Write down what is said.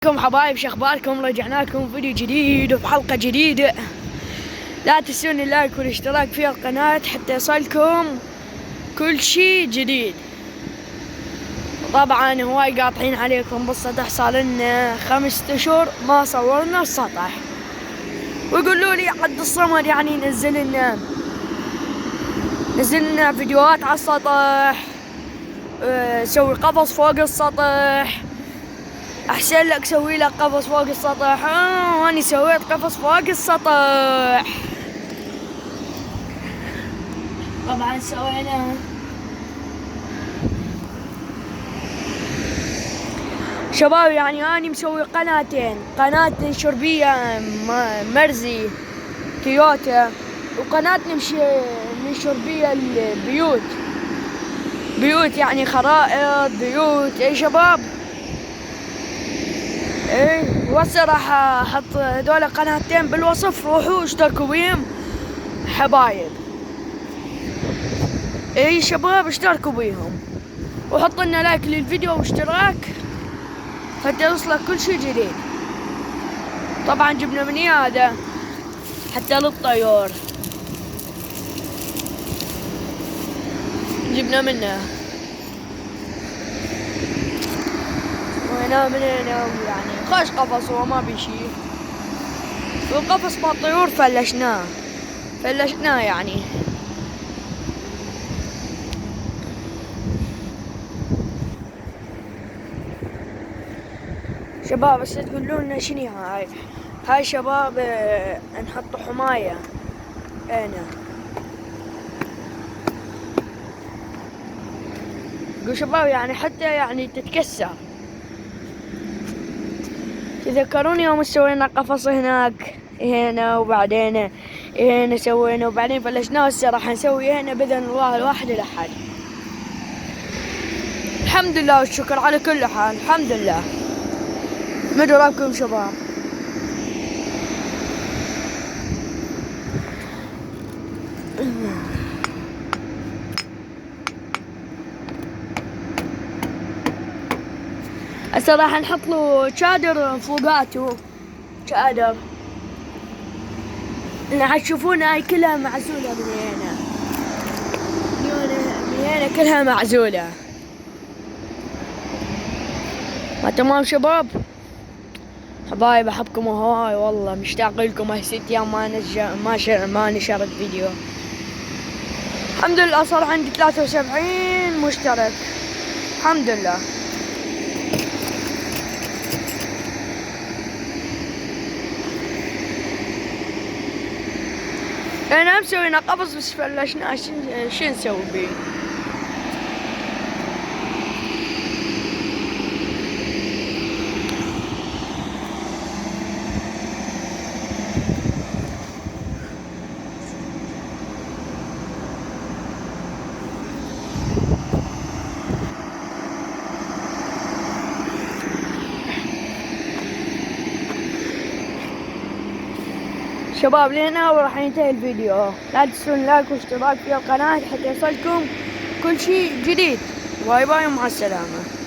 عليكم حبايب، شو اخباركم؟ رجعنا لكم فيديو جديد وبحلقة جديدة. لا تنسون اللايك والاشتراك في القناة حتى يصلكم كل شي جديد. طبعا هواي قاطعين عليكم بالسطح، صار لنا 5 اشهر ما صورنا السطح، ويقولوا لي عبد الصمد يعني نزل لنا فيديوهات على السطح، سوي قفص فوق السطح. احسن لك سوي لك قفص فوق السطح. واني سويت قفص فوق السطح. طبعا سوينا شباب، يعني اني مسوي قناتين، قناة ننشر بيها مرزي تويوتا، وقناة ننشر بيها بيوت يعني خرائط بيوت. اي شباب، ايه وهسه راح احط هذول قناتين بالوصف، روحوا اشتركوا بيهم حبايب. اي شباب اشتركوا بيهم وحط لنا لايك للفيديو واشتراك حتى يوصلك كل شي جديد. طبعا جبنا من هذا حتى للطيور، جبنا منه وهنا من هنا، يعني خوش قفص هو ما بيشي. والقفص مع الطيور فلشناه يعني. شباب بس تقولون لنا شنو هاي شباب، نحط حماية هنا. قول شباب يعني حتى يعني تتكسر. تذكرون يوم سوينا قفص هناك هنا، وبعدين هنا سوينا، وبعدين فلشناه. هسه راح نسوي هنا بإذن الله الواحد الأحد. الحمد لله والشكر على كل حال، الحمد لله. مدوا رايكم شباب؟ هسه راح نحط له شادر فوقاته، شادر. راح تشوفون هاي كلها معزولة من هنا كلها معزولة. ما تمام شباب؟ حبايب احبكم هواي والله، مشتاق لكم. هاي 6 ايام ما نشرت فيديو. الحمد لله صار عندي 73 مشترك، الحمد لله. انا مسوينا قفص بس فلشنا شو نسوي بيه. شباب لهنا وراح ينتهي الفيديو. لا تنسون لايك واشتراك في القناة حتى يصلكم كل شيء جديد. باي باي ومع السلامة.